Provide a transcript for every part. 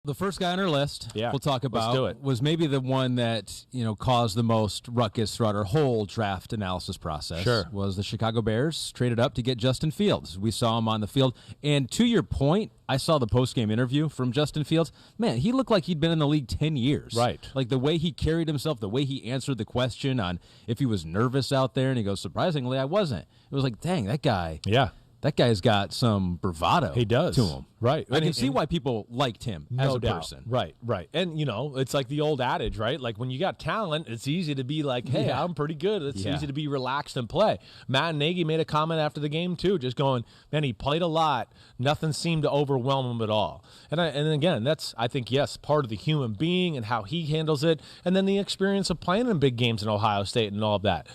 The first guy on our list we'll talk about do it. was maybe the one that, caused the most ruckus throughout our whole draft analysis process. Sure. Was the Chicago Bears traded up to get Justin Fields. We saw him on the field. And to your point, I saw the post-game interview from Justin Fields. Man, he looked like he'd been in the league 10 years. Right. Like the way he carried himself, the way he answered the question on if he was nervous out there, and he goes, surprisingly, I wasn't. It was like, dang, that guy. Yeah. That guy's got some bravado He does. to him. Right. I can see why people liked him as a doubt. person. Right. And, it's like the old adage, right? Like when you got talent, it's easy to be like, hey, I'm pretty good. It's easy to be relaxed and play. Matt Nagy made a comment after the game, too, just going, man, he played a lot. Nothing seemed to overwhelm him at all. And again, that's, I think, yes, part of the human being and how he handles it. And then the experience of playing in big games in Ohio State and all of that.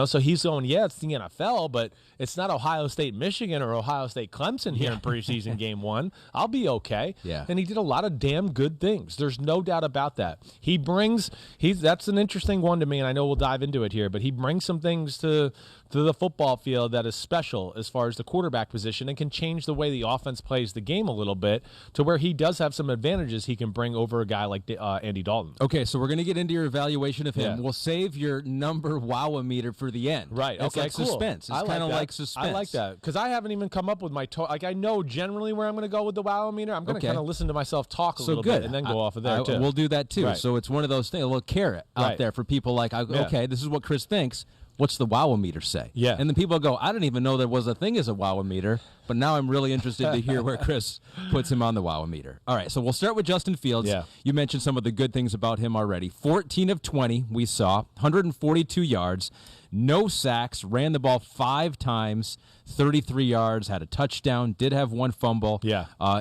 So he's going, it's the NFL, but it's not Ohio State, Michigan, or Ohio State, Clemson here in preseason game one. I'll be okay. Yeah. And he did a lot of damn good things. There's no doubt about that. That's an interesting one to me, and I know we'll dive into it here, but he brings some things to the football field that is special as far as the quarterback position and can change the way the offense plays the game a little bit to where he does have some advantages he can bring over a guy like Andy Dalton. Okay, so we're going to get into your evaluation of him. Yeah. We'll save your number wow-o-meter for the end. Right. It's okay, like cool. suspense. It's kind of like suspense. I like that because I haven't even come up with my I know generally where I'm going to go with the wow-o-meter. I'm going to kind of listen to myself talk a little bit and then go off of there, too. We'll do that, too. Right. So it's one of those things, a little carrot out there for people like, okay, this is what Chris thinks. What's the wow-o-meter say? Yeah. And then people go, I didn't even know there was a thing as a wow-o-meter, but now I'm really interested to hear where Chris puts him on the wow-o-meter. All right, so we'll start with Justin Fields. Yeah. You mentioned some of the good things about him already. 14 of 20 we saw, 142 yards, no sacks, ran the ball 5 times, 33 yards, had a touchdown, did have one fumble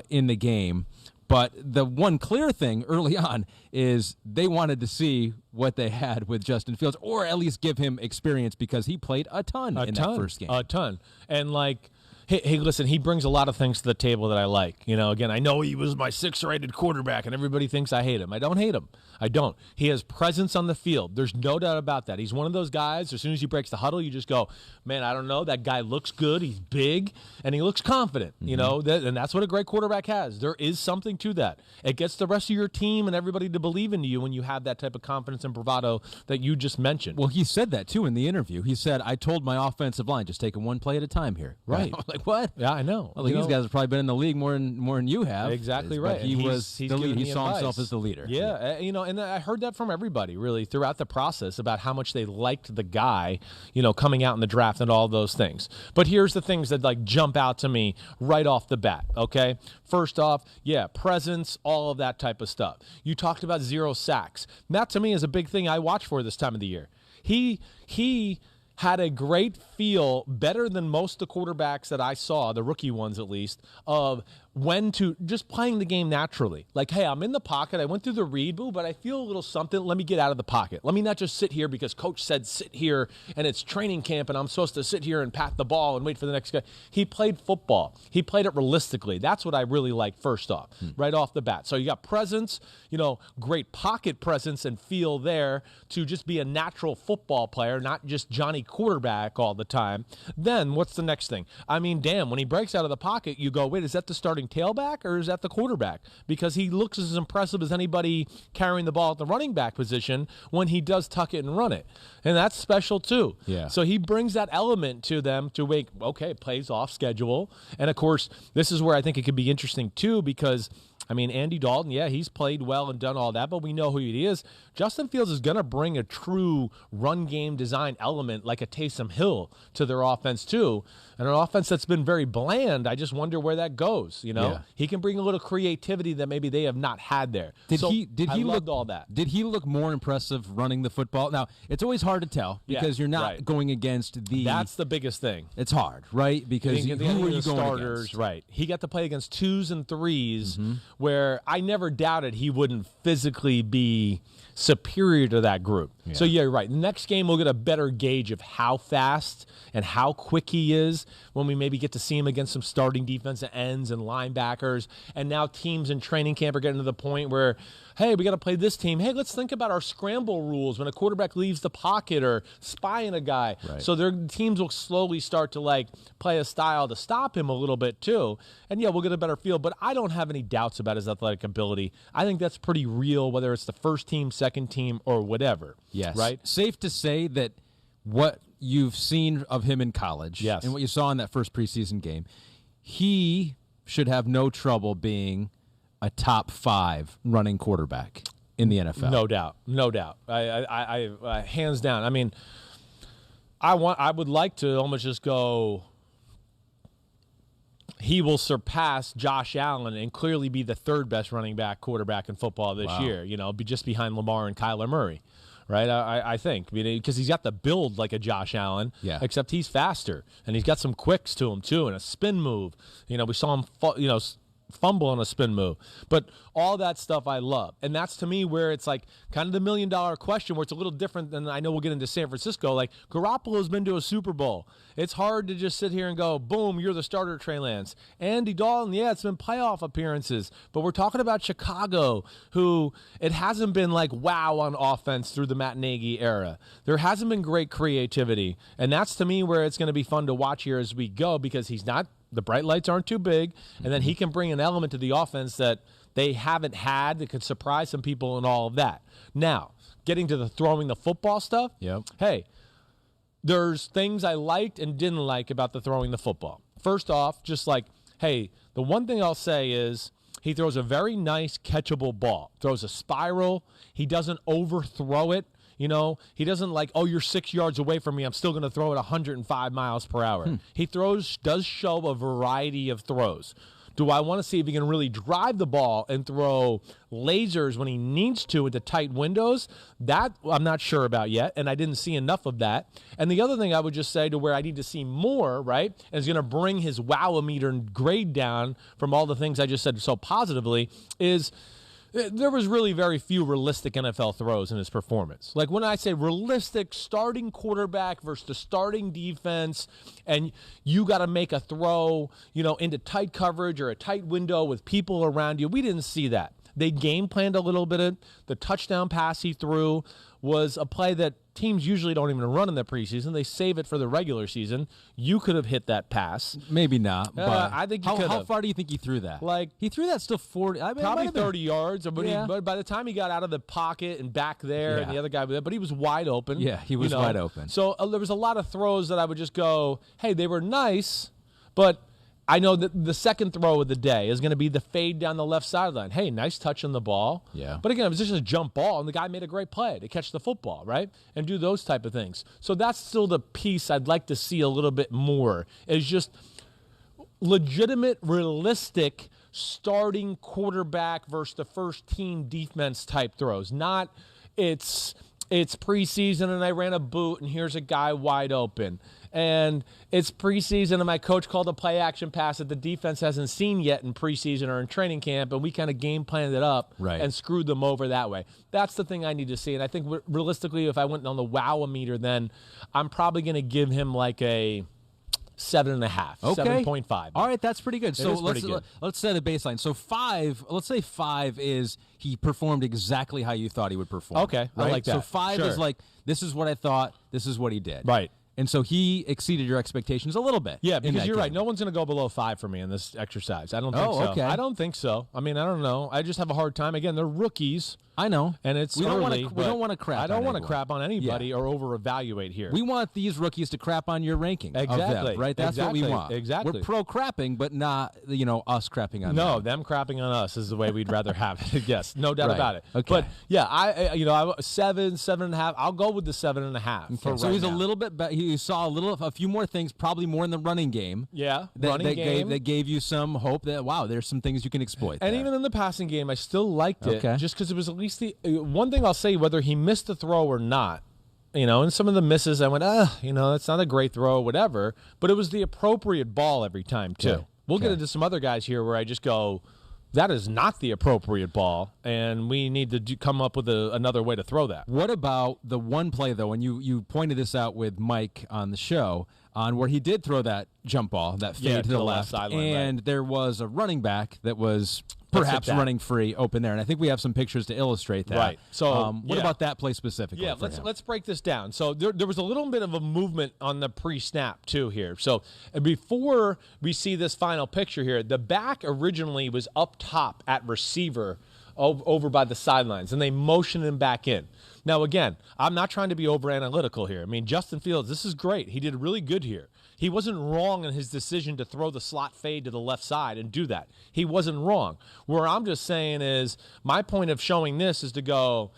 in the game. But the one clear thing early on is they wanted to see what they had with Justin Fields, or at least give him experience because he played a ton that first game. A ton. And, hey, listen, he brings a lot of things to the table that I like. Again, I know he was my 6th-rated quarterback, and everybody thinks I hate him. I don't hate him. I don't. He has presence on the field. There's no doubt about that. He's one of those guys, as soon as he breaks the huddle, you just go, man, I don't know, that guy looks good. He's big, and he looks confident, and that's what a great quarterback has. There is something to that. It gets the rest of your team and everybody to believe in you when you have that type of confidence and bravado that you just mentioned. Well, he said that, too, in the interview. He said, I told my offensive line, just take it one play at a time here. Right. Like, what? Yeah, I know. Well, these guys have probably been in the league more than you have. Exactly right. But he was the leader. He saw himself as the leader. Yeah, and I heard that from everybody really throughout the process about how much they liked the guy, coming out in the draft and all those things. But here's the things that jump out to me right off the bat. Okay, first off, presence, all of that type of stuff. You talked about 0 sacks. That to me is a big thing I watch for this time of the year. He had a great feel, better than most of the quarterbacks that I saw, the rookie ones at least, of when to just playing the game naturally. Like, hey, I'm in the pocket. I went through the read, but I feel a little something. Let me get out of the pocket. Let me not just sit here because coach said sit here and it's training camp and I'm supposed to sit here and pat the ball and wait for the next guy. He played football. He played it realistically. That's what I really like first off, right off the bat. So you got presence, great pocket presence and feel there to just be a natural football player, not just Johnny quarterback all the time. Then what's the next thing? I mean, damn, when he breaks out of the pocket, you go, wait, is that the starting tailback or is that the quarterback? Because he looks as impressive as anybody carrying the ball at the running back position when he does tuck it and run it. And that's special too. Yeah. So he brings that element to them to make, okay, plays off schedule. And of course, this is where I think it could be interesting too because Andy Dalton, he's played well and done all that, but we know who he is. Justin Fields is going to bring a true run game design element like a Taysom Hill to their offense too. And an offense that's been very bland, I just wonder where that goes, Yeah. He can bring a little creativity that maybe they have not had there. Did he loved all that. Did he look more impressive running the football? Now, it's always hard to tell because you're not going against the... That's the biggest thing. It's hard, right? Because who are you going against? Right. He got to play against 2s and 3s where I never doubted he wouldn't physically be superior to that group. Yeah. So, you're right. The next game, we'll get a better gauge of how fast and how quick he is when we maybe get to see him against some starting defensive ends and linebackers. And now teams in training camp are getting to the point where, hey, we got to play this team. Hey, let's think about our scramble rules when a quarterback leaves the pocket or spying a guy. Right. So their teams will slowly start to play a style to stop him a little bit too. And we'll get a better feel. But I don't have any doubts about about his athletic ability. I think that's pretty real, whether it's the first team, second team, or whatever. Yes. Right? Safe to say that what you've seen of him in college and what you saw in that first preseason game, he should have no trouble being a top 5 running quarterback in the NFL. No doubt. No doubt. I hands down. I mean, I would like to almost just go, he will surpass Josh Allen and clearly be the 3rd best running back quarterback in football this year, be just behind Lamar and Kyler Murray. Right, I think, because he's got the build like a Josh Allen, except he's faster and he's got some quicks to him too, and a spin move. We saw him, fumble on a spin move, but all that stuff I love, and that's to me where it's like kind of the $1 million question, where it's a little different than, I know we'll get into San Francisco. Like, Garoppolo's been to a Super Bowl. It's hard to just sit here and go, boom, you're the starter, Trey Lance. Andy Dalton, it's been playoff appearances, but we're talking about Chicago, who it hasn't been like wow on offense through the Matt Nagy era. There hasn't been great creativity, and that's to me where it's going to be fun to watch here as we go, because the bright lights aren't too big, and then he can bring an element to the offense that they haven't had that could surprise some people and all of that. Now, getting to the throwing the football stuff, hey, there's things I liked and didn't like about the throwing the football. First off, just like, hey, the one thing I'll say is he throws a very nice catchable ball, throws a spiral. He doesn't overthrow it. He doesn't like, oh, you're 6 yards away from me, I'm still going to throw it 105 miles per hour. He does show a variety of throws. Do I want to see if he can really drive the ball and throw lasers when he needs to into tight windows? That I'm not sure about yet, and I didn't see enough of that. And the other thing I would just say, to where I need to see more, right, and is going to bring his wow-o-meter grade down from all the things I just said so positively, is there was really very few realistic NFL throws in his performance. Like, when I say realistic, starting quarterback versus the starting defense, and you got to make a throw, into tight coverage or a tight window with people around you, we didn't see that. They game planned a little bit of the touchdown pass he threw was a play that teams usually don't even run in the preseason. They save it for the regular season. You could have hit that pass. Maybe not, but I think you could have. How far do you think he threw that? Like, he threw that still 40. Probably 30 yards. But by the time he got out of the pocket and back there, and the other guy was there, but he was wide open. Yeah, he was wide open. So there was a lot of throws that I would just go, hey, they were nice, but I know that the second throw of the day is going to be the fade down the left sideline. Hey, nice touch on the ball. Yeah. But again, it was just a jump ball, and the guy made a great play to catch the football, right? And do those type of things. So that's still the piece I'd like to see a little bit more, is just legitimate, realistic starting quarterback versus the first team defense type throws. Not it's preseason and I ran a boot and here's a guy wide open. And it's preseason and my coach called a play action pass that the defense hasn't seen yet in preseason or in training camp, and we kind of game planned it up and screwed them over that way. That's the thing I need to see. And I think realistically, if I went on the wow-o-meter, then I'm probably going to give him like a 7.5, 7.5. All right, that's pretty good. So let's set a baseline. So let's say 5 is he performed exactly how you thought he would perform. Okay, right? I like that. So 5 is like, this is what I thought, this is what he did. Right. And so he exceeded your expectations a little bit. Yeah, because you're right. No one's going to go below 5 for me in this exercise. I don't think so. Okay. I don't think so. I mean, I don't know. I just have a hard time. Again, they're rookies. I know. And it's early. We don't want to crap I don't want to crap on anybody or over-evaluate here. We want these rookies to crap on your ranking of them, right? That's what we want. Exactly. We're pro-crapping, but not, us crapping on them. No, them crapping on us is the way we'd rather have it. Yes, no doubt about it. Okay. But, yeah, I 7.5. I'll go with the 7.5. Okay. So he's a little bit better. You saw a few more things, probably more in the running game. Yeah, that gave you some hope that, wow, there's some things you can exploit. And even in the passing game, I still liked it, just because it was at least the one thing I'll say, whether he missed the throw or not, and some of the misses, I went, it's not a great throw, whatever, but it was the appropriate ball every time, too. Okay. We'll get into some other guys here where I just go, that is not the appropriate ball, and we need to come up with another way to throw that. What about the one play, though, and you pointed this out with Mike on the show, on where he did throw that jump ball, that fade to the left, sideline, and there was a running back that was perhaps running free open there, and I think we have some pictures to illustrate that. Right. So what about that play specifically? Yeah, let's break this down. So there was a little bit of a movement on the pre-snap too here. So before we see this final picture here, the back originally was up top at receiver over by the sidelines, and they motioned him back in. Now, again, I'm not trying to be over-analytical here. I mean, Justin Fields, this is great. He did really good here. He wasn't wrong in his decision to throw the slot fade to the left side and do that. He wasn't wrong. Where I'm just saying is, my point of showing this is to go,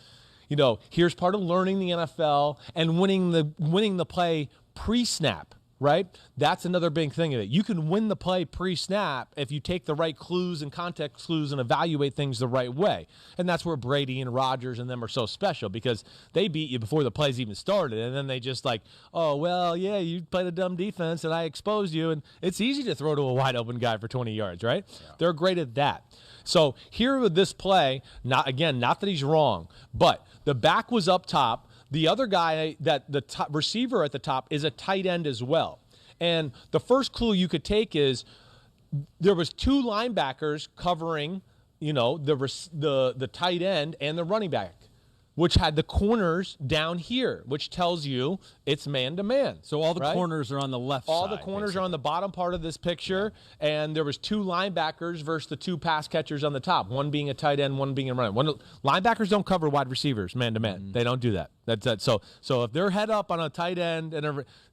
here's part of learning the NFL and winning the play pre-snap. Right? That's another big thing of it. You can win the play pre-snap if you take the right clues and context clues and evaluate things the right way. And that's where Brady and Rodgers and them are so special, because they beat you before the plays even started. And then they just like, oh, well, yeah, you played a dumb defense and I exposed you. And it's easy to throw to a wide open guy for 20 yards, right? Yeah. They're great at that. So here with this play, not that he's wrong, but the back was up top. The other guy, the receiver at the top, is a tight end as well. And the first clue you could take is there was two linebackers covering, the tight end and the running back, which had the corners down here, which tells you it's man-to-man. So all the corners are on the left side. All the corners are on the bottom part of this picture, and there was two linebackers versus the two pass catchers on the top, one being a tight end, one being a runner. Linebackers don't cover wide receivers man-to-man. Mm-hmm. They don't do that. That's that. So if they're head up on a tight end,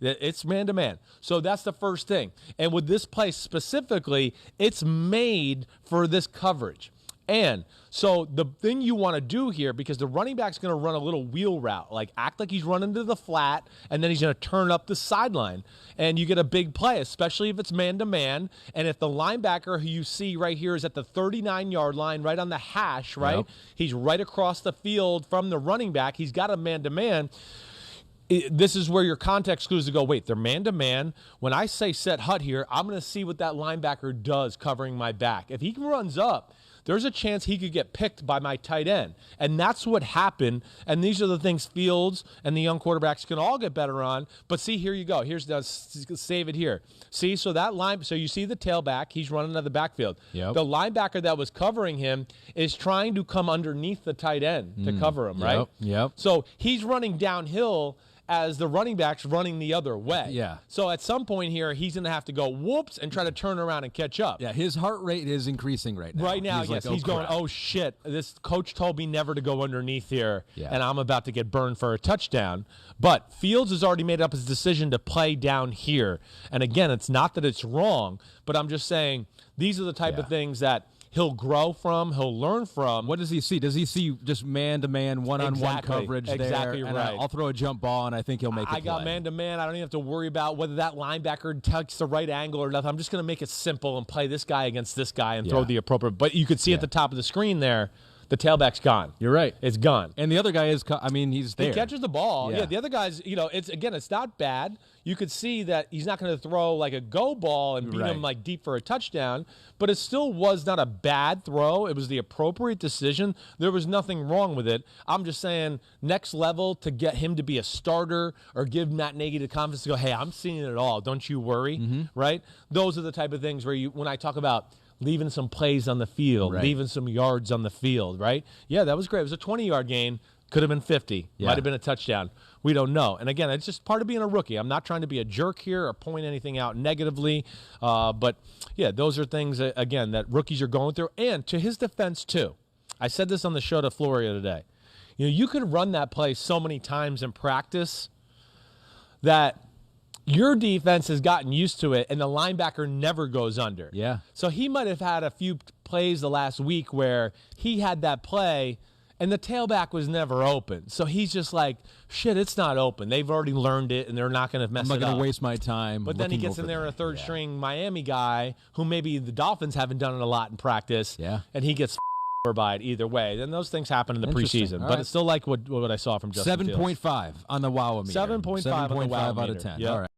it's man-to-man. So that's the first thing. And with this play specifically, it's made for this coverage. And so the thing you want to do here, because the running back's going to run a little wheel route, like act like he's running to the flat, and then he's going to turn up the sideline, and you get a big play, especially if it's man-to-man. And if the linebacker who you see right here is at the 39-yard line, right on the hash, right? Yep. He's right across the field from the running back. He's got a man-to-man. This is where your context clues to go, wait, they're man-to-man. When I say set hut here, I'm going to see what that linebacker does covering my back. If he runs up, there's a chance he could get picked by my tight end. And that's what happened. And these are the things Fields and the young quarterbacks can all get better on. But see, here you go. Save it here. See, so you see the tailback. He's running out the backfield. Yep. The linebacker that was covering him is trying to come underneath the tight end to cover him, right? Yep. So he's running downhill as the running back's running the other way. Yeah. So at some point here, he's going to have to go whoops and try to turn around and catch up. Yeah, his heart rate is increasing right now. Right now, yes. He's going, oh, shit, this coach told me never to go underneath here, and I'm about to get burned for a touchdown. But Fields has already made up his decision to play down here. And again, it's not that it's wrong, but I'm just saying these are the type of things that he'll grow from, he'll learn from. What does he see? Does he see just man-to-man, one-on-one coverage there? Exactly right. I'll throw a jump ball, and I think he'll make it. I got man-to-man. I don't even have to worry about whether that linebacker takes the right angle or nothing. I'm just going to make it simple and play this guy against this guy and throw the appropriate. But you could see at the top of the screen there, the tailback's gone. You're right. It's gone. And the other guy is, he's there. He catches the ball. Yeah, the other guy's, it's not bad. You could see that he's not going to throw like a go ball and beat him like deep for a touchdown, but it still was not a bad throw. It was the appropriate decision. There was nothing wrong with it. I'm just saying next level to get him to be a starter or give Matt Nagy the confidence to go, hey, I'm seeing it all. Don't you worry, right? Those are the type of things where when I talk about leaving some plays on the field, leaving some yards on the field, right? Yeah, that was great. It was a 20-yard gain. Could have been 50. Might have been a touchdown. We don't know. And again, it's just part of being a rookie. I'm not trying to be a jerk here or point anything out negatively. But, yeah, those are things, again, that rookies are going through. And to his defense, too, I said this on the show to Floria today. You could run that play so many times in practice that your defense has gotten used to it, and the linebacker never goes under. Yeah. So he might have had a few plays the last week where he had that play, and the tailback was never open. So he's just like, shit, it's not open. They've already learned it, and they're not going to mess it up. I'm not going to waste my time. But then he gets in there a third-string Miami guy who maybe the Dolphins haven't done it a lot in practice, and he gets by it either way. Then those things happen in the preseason. But it's still like what I saw from Justin Fields. 7.5 on the wow-o-meter. 7.5 on the wow-o-meter. out of 10. Yep. All right.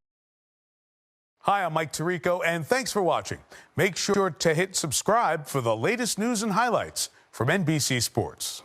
Hi, I'm Mike Tirico, and thanks for watching. Make sure to hit subscribe for the latest news and highlights from NBC Sports.